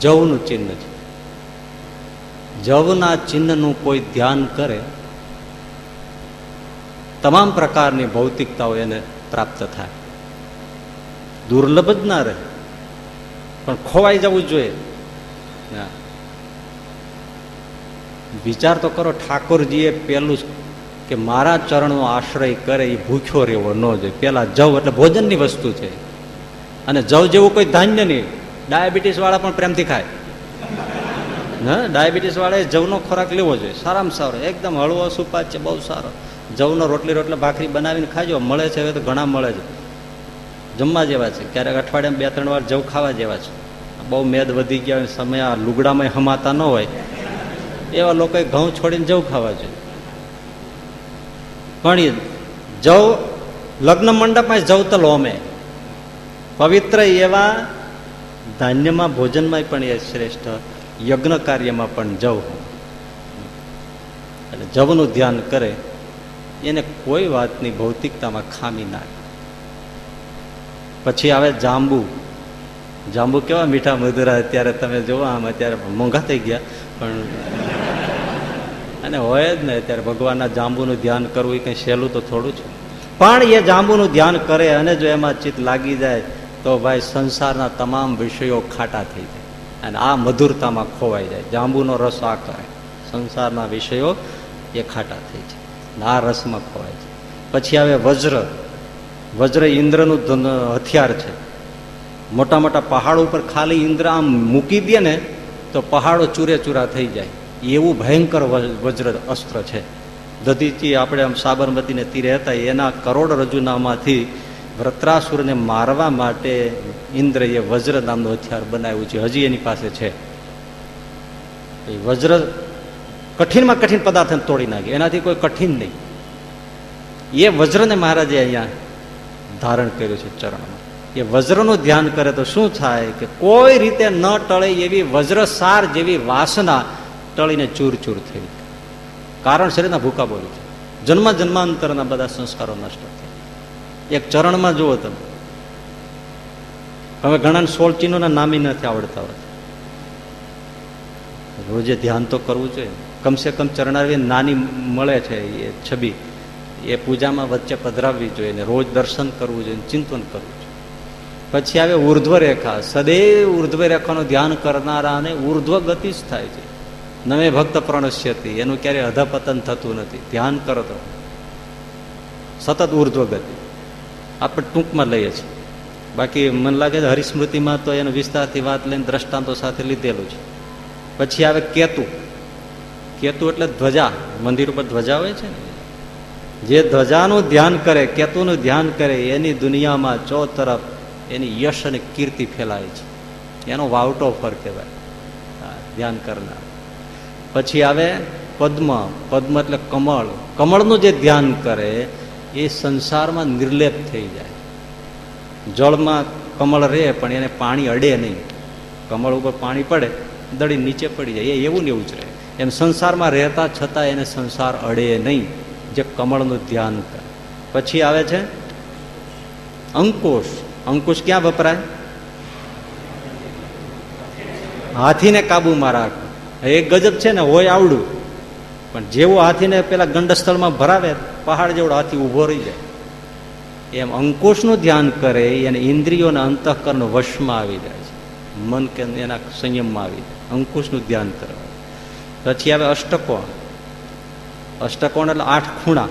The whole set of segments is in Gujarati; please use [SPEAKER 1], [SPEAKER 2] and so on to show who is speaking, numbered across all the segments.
[SPEAKER 1] જવનું ચિહ્ન છે. જવના ચિહ્નનું કોઈ ધ્યાન કરે, તમામ પ્રકારની ભૌતિકતાઓ એને પ્રાપ્ત થાય. દુર્લભ જ ના રહે, પણ ખોવાઈ જવું જોઈએ. વિચાર તો કરો, ઠાકોરજીએ પેલું કે મારા ચરણનો આશ્રય કરે એ ભૂખ્યો રહેવો ન જોઈએ. પેલા જવ એટલે ભોજનની વસ્તુ છે, અને જવ જેવું કોઈ ધાન્ય નહીં. ડાયાબિટીસ વાળા પણ પ્રેમથી ખાય. હા, ડાયાબિટીસ વાળાએ જવનો ખોરાક લેવો જોઈએ, સારામાં સારો, એકદમ હળવો સુપાચ છે, બહુ સારો. જવનો રોટલા ભાખરી બનાવીને ખાજો, મળે છે હવે તો ઘણા મળે છે, જમવા જેવા છે. ક્યારેક અઠવાડિયામાં 2-3 વાર જવ ખાવા જેવા છે. બહુ મેદ વધી ગયા હોય, સમય આ લુગડામાં હમાતા ન હોય, એવા લોકોએ ઘઉં છોડીને જવ ખાવા જોઈએ. પણ જવ લગ્ન મંડપમાં જવ તો લોમે, પવિત્ર એવા ધાન્યમાં ભોજનમાં પણ એ શ્રેષ્ઠ, યજ્ઞ કાર્યમાં પણ જવ. એટલે જવનું ધ્યાન કરે એને કોઈ વાતની ભૌતિકતામાં ખામી ના. પછી આવે જાંબુ. જાંબુ કેવા મીઠા મધુરા, અત્યારે તમે જોવા આમ અત્યારે મોંઘા થઈ ગયા, પણ અને હોય જ ને અત્યારે ભગવાનના જાંબુનું ધ્યાન કરવું એ કંઈ સહેલું તો થોડું છે. પણ એ જાંબુનું ધ્યાન કરે અને જો એમાં ચિત્ત લાગી જાય તો ભાઈ સંસારના તમામ વિષયો ખાટા થઈ જાય અને આ મધુરતામાં ખોવાઈ જાય. જાંબુનો રસ આ કરે, સંસારના વિષયો એ ખાટા થઈ જાય, આ રસમાં ખોવાય છે. પછી આવે વજ્ર. વજ્ર ઇન્દ્રનું હથિયાર છે. મોટા મોટા પહાડો ઉપર ખાલી ઇન્દ્ર આમ મૂકી દે ને તો પહાડો ચૂરે ચૂરા થઈ જાય, એવું ભયંકર વજ્ર અસ્ત્ર છે. દધીચી આપણે આમ સાબરમતીને તીરે હતા, એના કરોડરજ્જુનામાંથી વૃત્રાસુરને મારવા માટે ઇન્દ્રએ વજ્ર નામનું હથિયાર બનાવ્યું છે, હજી એની પાસે છે. એ વજ્ર કઠિનમાં કઠિન પદાર્થને તોડી નાખે, એનાથી કોઈ કઠિન નહીં. એ વજ્રને મહારાજે અહીંયા ધારણ કર્યું છે ચરણમાં. એ વજ્રનું ધ્યાન કરે તો શું થાય કે કોઈ રીતે ન ટળે એવી વજ્રસાર જેવી વાસના ટળીને ચૂર ચૂર થઈ. કારણ શરીરના ભૂકા બોલી છે, જન્મ જન્માંતરના બધા સંસ્કારો નષ્ટ થાય એક ચરણમાં. જુઓ તમે, હવે ઘણા 16 ચિહ્નોના નામી નથી આવડતા હોય, રોજે ધ્યાન તો કરવું જોઈએ. કમસે કમ ચરણારવી નાની મળે છે એ છબી, એ પૂજામાં વચ્ચે પધરાવવી જોઈએ ને રોજ દર્શન કરવું જોઈએ, ચિંતન કરવું જોઈએ. પછી આવે ઉર્ધ્વ રેખા. સદૈવ ઉર્ધ્વ રેખાનું ધ્યાન કરનારાને ઉર્ધ્વ ગતિ જ થાય છે. નવે ભક્ત પ્રણશ્યતી, એનું ક્યારેય અધપતન થતું નથી. ધ્યાન કરો તો સતત ઉર્ધ્વ ગતિ. આપણે ટૂંકમાં લઈએ છીએ, બાકી મને લાગે છે હરિસ્મૃતિમાં તો એનો વિસ્તારથી વાત લઈને દ્રષ્ટાંતો સાથે લીધેલું છે. પછી આવે કેતુ. કેતુ એટલે ધ્વજા, મંદિર ઉપર ધ્વજા હોય છે ને, જે ધ્વજાનું ધ્યાન કરે, કેતુનું ધ્યાન કરે, એની દુનિયામાં ચો તરફ એની યશ અને કીર્તિ ફેલાય છે. એનો વાવટો ફર કહેવાય ધ્યાન કરનાર. પછી આવે પદ્મ. પદ્મ એટલે કમળ. કમળનું જે ધ્યાન કરે એ સંસારમાં નિર્લેપ થઈ જાય. જળમાં કમળ રહે પણ એને પાણી અડે નહીં. કમળ ઉપર પાણી પડે, દડી નીચે પડી જાય, એ એવું ને એવું જ રહે. એમ સંસારમાં રહેતા છતાં એને સંસાર અડે નહીં, જે કમળનું ધ્યાન કરે. પછી આવે છે અંકુશ. અંકુશ ક્યાં વપરાય? હાથીને કાબુમાં રાખ. એક ગજબ છે ને, હોય આવડું, પણ જેવું હાથીને પેલા ગંડસ્થળમાં ભરાવે, પહાડ જેવડો હાથી ઉભો રહી જાય. એમ અંકુશનું ધ્યાન કરે એને ઇન્દ્રિયોના અંતઃકરણ વશમાં આવી જાય છે, મન કે એના સંયમમાં આવી જાય. અંકુશનું ધ્યાન કરવા. પછી આવે અષ્ટકોણ. અષ્ટકોણ એટલે 8 ખૂણા.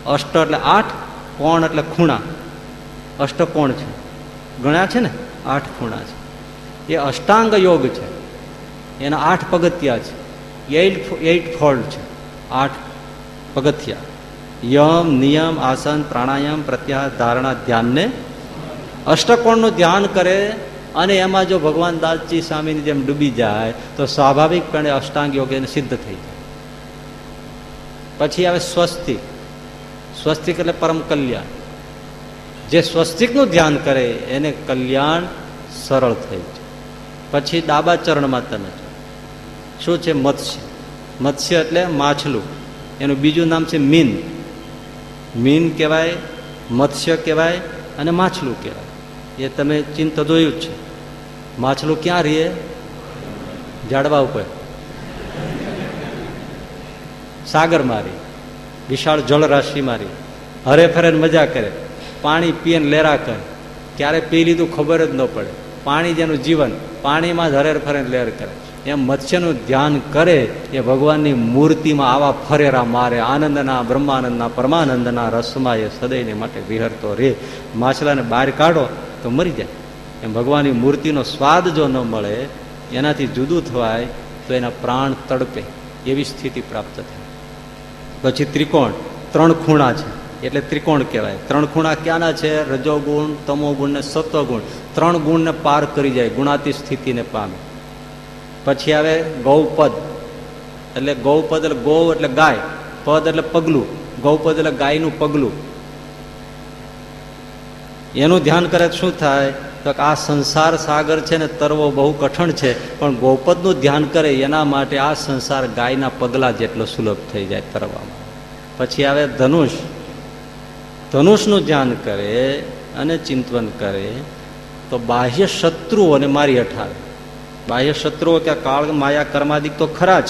[SPEAKER 1] અષ્ટ એટલે 8, કોણ એટલે ખૂણા. અષ્ટકોણ છે, ગણ્યા છે ને, 8 ખૂણા છે. એ અષ્ટાંગ યોગ છે, એના 8 પગથિયા છે, 8 ફોલ્ડ છે, 8 પગથિયા. યમ, નિયમ, આસન, પ્રાણાયામ, પ્રત્યાહાર, ધારણા, ધ્યાનને અષ્ટકોણનું ધ્યાન કરે અને એમાં જો ભગવાન દાસજી સ્વામીની જેમ ડૂબી જાય તો સ્વાભાવિકપણે અષ્ટાંગ યોગ એને સિદ્ધ થઈ જાય. પછી આવે સ્વસ્તિક. સ્વસ્તિક એટલે પરમ કલ્યાણ. જે સ્વસ્તિકનું ધ્યાન કરે એને કલ્યાણ સરળ થઈ જાય. પછી ડાબા ચરણમાં તમે શું છે? મત્સ્ય. મત્સ્ય એટલે માછલું. એનું બીજું નામ છે મીન. મીન કહેવાય, મત્સ્ય કહેવાય અને માછલું કહેવાય. એ તમે ચિંતા જોયું જ છે. માછલું ક્યાં રહે? ઝાડવા ઉપર સાગર મારી, વિશાળ જળરાશિ મારી, હરે ફરે મજા કરે, પાણી પીએ ને લેરા કરે, ક્યારે પી લીધું ખબર જ ન પડે. પાણી જેનું જીવન, પાણીમાં જ હરે ફરે લહેર કરે. એમ મત્સ્યનું ધ્યાન કરે એ ભગવાનની મૂર્તિમાં આવા ફરેરા મારે, આનંદના બ્રહ્માનંદના પરમાનંદના રસમાં એ સદૈને માટે વિહરતો રે. માછલાને બહાર કાઢો તો મરી જાય. એમ ભગવાનની મૂર્તિનો સ્વાદ જો ન મળે, એનાથી જુદું થવાય તો એના પ્રાણ તડપે, એવી સ્થિતિ પ્રાપ્ત થાય. પછી ત્રિકોણ, 3 ખૂણા છે એટલે ત્રિકોણ કહેવાય. 3 ખૂણા ક્યાંના છે? રજોગુણ, તમોગુણ ને સત્વગુણ. 3 ગુણને પાર કરી જાય, ગુણાતી સ્થિતિને પામે. પછી આવે ગૌપદ, એટલે ગૌપદ એટલે ગૌ એટલે ગાય, પદ એટલે પગલું, ગૌપદ એટલે ગાયનું પગલું. એનું ધ્યાન કરે શું થાય? તો આ સંસાર સાગર છે ને તરવો બહુ કઠણ છે, પણ ગૌપદનું ધ્યાન કરે એના માટે આ સંસાર ગાયના પગલા જેટલો સુલભ થઈ જાય તરવામાં. પછી આવે ધનુષ, ધનુષનું ધ્યાન કરે અને ચિંતન કરે તો બાહ્ય શત્રુઓને મારી હટાવે. બાહ્ય શત્રુઓ કે કાળ માયા કર્માદિક તો ખરા જ,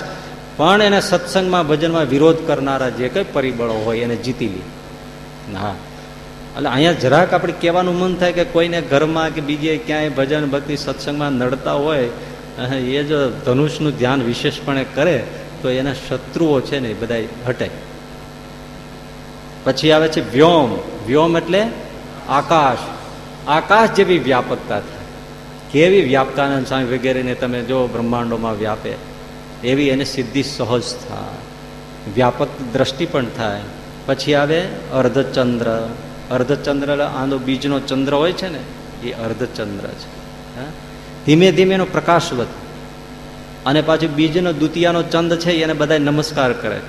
[SPEAKER 1] પણ એને સત્સંગમાં ભજનમાં વિરોધ કરનારા જે કઈ પરિબળો હોય એને જીતી લે. હા, એટલે અહીંયા જરાક આપણે કહેવાનું મન થાય કે કોઈને ઘરમાં કે બીજે ક્યાંય ભજન ભક્તિ સત્સંગમાં નડતા હોય, એ જો ધનુષનું ધ્યાન વિશેષપણે કરે તો એના શત્રુઓ છે ને એ બધા હટે. પછી આવે છે વ્યોમ. વ્યોમ એટલે આકાશ. આકાશ જેવી વ્યાપકતા થાય. કેવી વ્યાપકાનંદ સ્વામી વગેરેને તમે જો બ્રહ્માંડોમાં વ્યાપે એવી એને સિદ્ધિ સહજ થાય, વ્યાપક દ્રષ્ટિ પણ થાય. પછી આવે અર્ધચંદ્ર. અર્ધચંદ્ર આનો બીજનો ચંદ્ર હોય છે ને એ અર્ધચંદ્ર છે. ધીમે ધીમે એનો પ્રકાશ વધે અને પાછું બીજનો દ્વિતીયાનો ચંદ છે એને બધા નમસ્કાર કરે.